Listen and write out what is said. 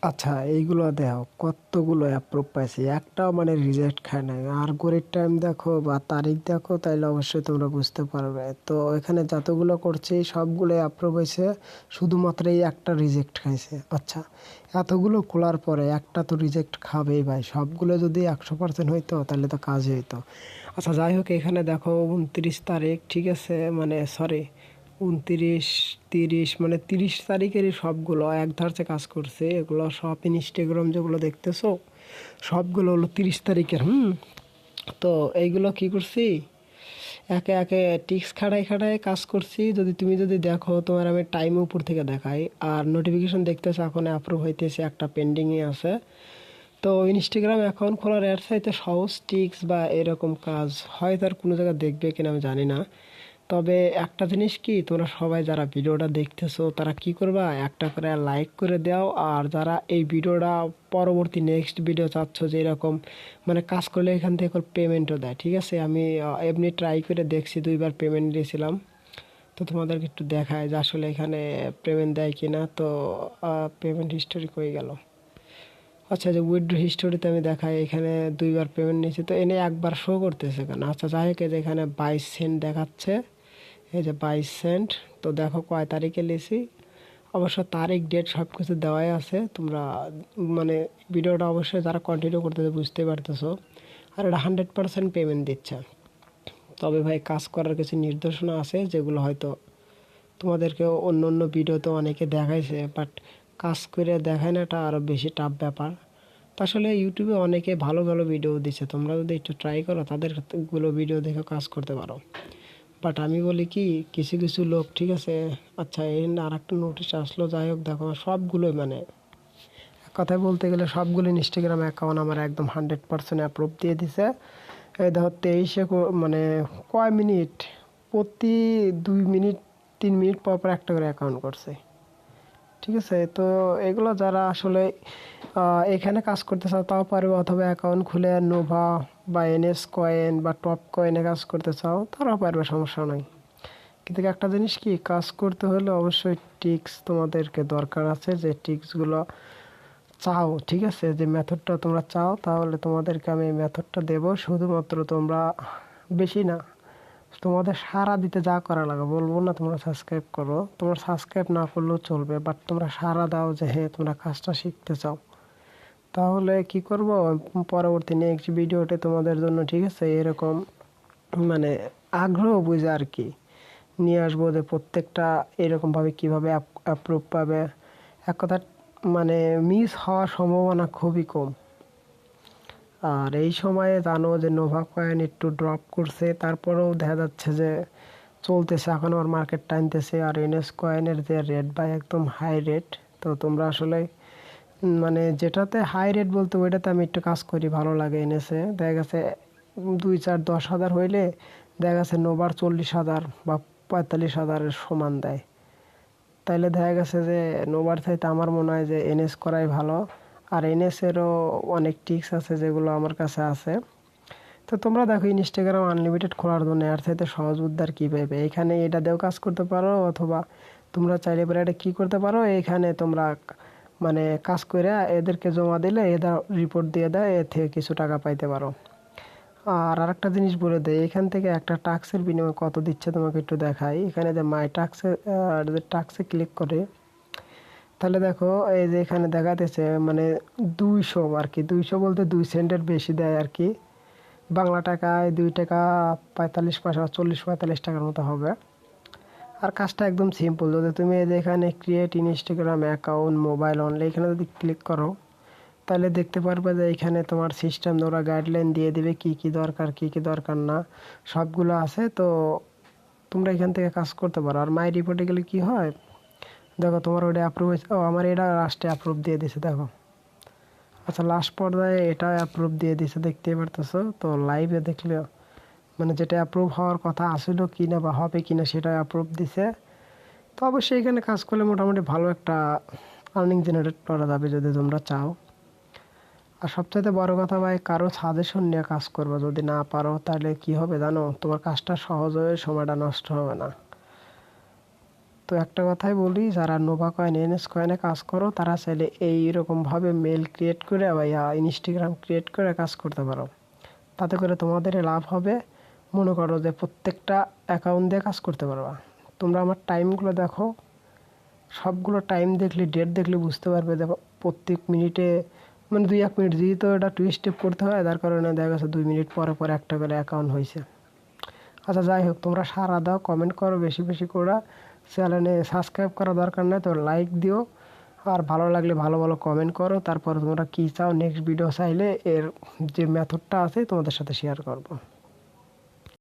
আচ্ছা, এইগুলো দেখো কতগুলো অ্যাপ্রুভ পাইছি, একটাও মানে রিজেক্ট খায় নাই। আর ঘড়ির টাইম দেখো বা তারিখ দেখো, তাইলে অবশ্যই তোমরা বুঝতে পারবে। তো এখানে যতগুলো করছি সবগুলো অ্যাপ্রুভ হয়েছে, শুধুমাত্র এই একটা রিজেক্ট খাইছে। আচ্ছা, এতগুলো খোলার পরে একটা তো রিজেক্ট খাবেই ভাই। সবগুলো যদি 100% হইতো তাহলে তো কাজই হইতো। আচ্ছা যাই হোক, এখানে দেখো 29 তারিখ, ঠিক আছে, মানে সরি 29, 30, মানে 30 তারিখেরই সবগুলো এক ধারছে কাজ করছে। এগুলো সব ইনস্টাগ্রাম যেগুলো দেখতেছো সবগুলো হলো 30 তারিখের। তো এইগুলো কি করছি, একে একে টিক্স খাটাই খাটাই কাজ করছি। তুমি যদি দেখো, তোমার আমি টাইম উপর থেকে দেখাই, আর নোটিফিকেশন দেখতেছো এখন অ্যাপ্রুভ হইতেছে, একটা পেন্ডিংয়ে আছে। তো ইনস্টাগ্রাম অ্যাকাউন্ট খোলার এর চাইতে সহজ টিক্স বা এরকম কাজ হয়তো আর কোনো জায়গায় দেখবে কিনা আমি জানি না। তবে একটা জিনিস কি, তোমরা সবাই যারা ভিডিওটা দেখতেছো তারা কি করবা, একটা করে লাইক করে দাও। আর যারা এই ভিডিওটা পরবর্তী নেক্সট ভিডিও চাচ্ছ যে এরকম মানে কাজ করলে এখান থেকে পেমেন্টও দেয়, ঠিক আছে। আমি এমনি ট্রাই করে দেখছি, 2বার পেমেন্ট দিয়েছিলাম। তো তোমাদেরকে একটু দেখায় যে আসলে এখানে পেমেন্ট দেয় কিনা। তো পেমেন্ট হিস্টোরি কই গেল। আচ্ছা, যে উইথড্র হিস্টোরিতে আমি দেখাই এখানে 2বার পেমেন্ট নিয়েছি, তো এনে একবার শো করতেছে কেন। আচ্ছা যাই হোক, এই যে এখানে 22 সেন্ট দেখাচ্ছে, এই যে 22 সেন্ট। তো দেখো কয় তারিখে নিয়েছি, অবশ্য তারিখ ডেট সব কিছু দেওয়াই আছে। তোমরা মানে ভিডিওটা অবশ্যই যারা কন্টিনিউ করতেছে বুঝতে পারতেছো। আর এটা 100% পেমেন্ট দিচ্ছে। তবে ভাই কাজ করার কিছু নির্দেশনা আছে যেগুলো হয়তো তোমাদেরকে অন্য অন্য ভিডিওতে অনেকে দেখাইছে, বাট কাজ করে দেখায় না, এটা আরও বেশি টাফ ব্যাপার। তো আসলে ইউটিউবে অনেকে ভালো ভালো ভিডিও দিচ্ছে, তোমরা যদি একটু ট্রাই করো তাদেরগুলো ভিডিও দেখে কাজ করতে পারো। বাট আমি বলি কি, কিছু কিছু লোক, ঠিক আছে। আচ্ছা, এই আর একটা নোটিশ আসলো। যাই হোক দেখো সবগুলোই মানে এক কথায় বলতে গেলে সবগুলো ইনস্টাগ্রাম অ্যাকাউন্ট আমার একদম 100% অ্যাপ্রুভ দিয়ে দিছে। এই দেখো 23-এ মানে কয় মিনিট, প্রতি 2 মিনিট 3 মিনিট পর পর একটা করে অ্যাকাউন্ট করছে, ঠিক আছে। তো এগুলো যারা আসলে এখানে কাজ করতে চাও তাও পারবে, অথবা অ্যাকাউন্ট খুলে নোভা বা এনএস কয়েন বা টপ কয়েনে কাজ করতে চাও তারাও পারবে, সমস্যা নাই। কিন্তু একটা জিনিস কি, কাজ করতে হলে অবশ্যই টিক্স তোমাদেরকে দরকার আছে, যে টিক্সগুলো চাও, ঠিক আছে, যে মেথডটা তোমরা চাও, তাহলে তোমাদেরকে আমি এই মেথডটা দেবো। শুধুমাত্র তোমরা বেশি না, তোমাদের সাড়া দিতে যা করা লাগে, বলবো না তোমরা সাবস্ক্রাইব করো, তোমরা সাবস্ক্রাইব না করলেও চলবে, বাট তোমরা সাড়া দাও যে হ্যাঁ তোমরা কাজটা শিখতে চাও। তাহলে কি করব, পরবর্তী নেক্সট ভিডিওতে তোমাদের জন্য, ঠিক আছে, এরকম মানে আগ্রহ বুঝে আর কি নিয়ে আসবো, যে প্রত্যেকটা এরকমভাবে কীভাবে অ্যাপ্রুভ পাবে। এক কথা মানে মিস হওয়ার সম্ভাবনা খুবই কম। আর এই সময়ে জানো যে নোভা কয়েন একটু ড্রপ করছে, তারপরেও দেখা যাচ্ছে যে চলতেছে, এখন আর মার্কেট টানতেছে। আর এনএস কয়েনের যে রেট ভাই একদম হাই রেট। তো তোমরা আসলে মানে যেটাতে হাই রেট বলতে ওইটাতে আমি একটু কাজ করি, ভালো লাগে। এনএসে দেখা গেছে 2, 4, 10 হাজার হইলে দেখা গেছে নোভার 40,000 বা 45,000-এর সমান দেয়। তাইলে দেখা গেছে যে নোভার চাইতে আমার মনে হয় যে এনএস করাই ভালো। আর এনএসেরও অনেক টিক্স আছে যেগুলো আমার কাছে আছে। তো তোমরা দেখো ইনস্টাগ্রাম আনলিমিটেড খোলার জন্য এর চাইতে সহজ উদ্ধার কী পাইবে। এখানে এটা দিয়েও কাজ করতে পারো, অথবা তোমরা চাইলে পরে এটা কী করতে পারো, এখানে তোমরা মানে কাজ করে এদেরকে জমা দিলে এরা রিপোর্ট দিয়ে দেয়, এর থেকে কিছু টাকা পাইতে পারো। আর আরেকটা জিনিস বলে দেয়, এখান থেকে একটা টাস্কের বিনিময়ে কত দিচ্ছে তোমাকে একটু দেখাই। এখানে যে মাই টাস্কে, যে টাস্কে ক্লিক করে, তাহলে দেখো এই যে এখানে দেখাতেছে মানে 200 আর কি, 200 বলতে 2 সেন্টের বেশি দেয় আর কি। বাংলা টাকায় 2 টাকা 45 পয়সা, 40-45 টাকার মতো হবে। আর কাজটা একদম সিম্পল। যদি তুমি এই যে এখানে create Instagram account mobile only, এখানে যদি ক্লিক করো তাহলে দেখতে পারবে যে এখানে তোমার সিস্টেম ওরা গাইডলাইন দিয়ে দিবে কী কী দরকার কী কী দরকার না, সবগুলো আছে। তো তোমরা এখান থেকে কাজ করতে পারো। আর মাই রিপোর্টে গেলে কী হয়, দেখো তোমার ওটা অ্যাপ্রুভ হয়েছে। ও আমার এটা লাস্টে অ্যাপ্রুভ দিয়ে দিছে দেখো। আচ্ছা, লাস্ট পর্যায়ে এটা অ্যাপ্রুভ দিয়ে দিছে, দেখতেই পারতেছো। তো লাইভে দেখলে মানে যেটা অ্যাপ্রুভ হওয়ার কথা আসলো কি না বা হবে কি না সেটা অ্যাপ্রুভ দিছে। তো অবশ্যই এখানে কাজ করলে মোটামুটি ভালো একটা আর্নিং জেনারেট করা যাবে যদি তোমরা চাও। আর সবচাইতে বড় কথা ভাই, কারো সাজেশন নিয়ে কাজ করবে। যদি না পারো তাহলে কি হবে জানো, তোমার কাজটা সহজ হয়ে সময়টা নষ্ট হবে না। তো একটা কথাই বলি, যারা নোভা কয়েন এনএস কয়েনে কাজ করো তারা চাইলে এইরকমভাবে মেল ক্রিয়েট করে বা ইনস্টাগ্রাম ক্রিয়েট করে কাজ করতে পারো। তাতে করে তোমাদের লাভ হবে। মনে করো যে প্রত্যেকটা অ্যাকাউন্ট দিয়ে কাজ করতে পারবা। তোমরা আমার টাইমগুলো দেখো, সবগুলো টাইম দেখলে ডেট দেখলে বুঝতে পারবে। দেখো প্রত্যেক মিনিটে মানে 2-1 মিনিট যেহেতু এটা 2 স্টেপ করতে হয়, তার কারণে দেখা গেছে 2 মিনিট পরে পরে একটা করে অ্যাকাউন্ট হয়েছে। আচ্ছা যাই হোক, তোমরা সাড়া দাও, কমেন্ট করো বেশি বেশি করে। চ্যানেলে সাবস্ক্রাইব করা দরকার নেই, তো লাইক দিও। আর ভালো লাগলে ভালো ভালো কমেন্ট করো। তারপর তোমরা কী চাও নেক্সট ভিডিও চাইলে এর যে মেথডটা আছে তোমাদের সাথে শেয়ার করবো।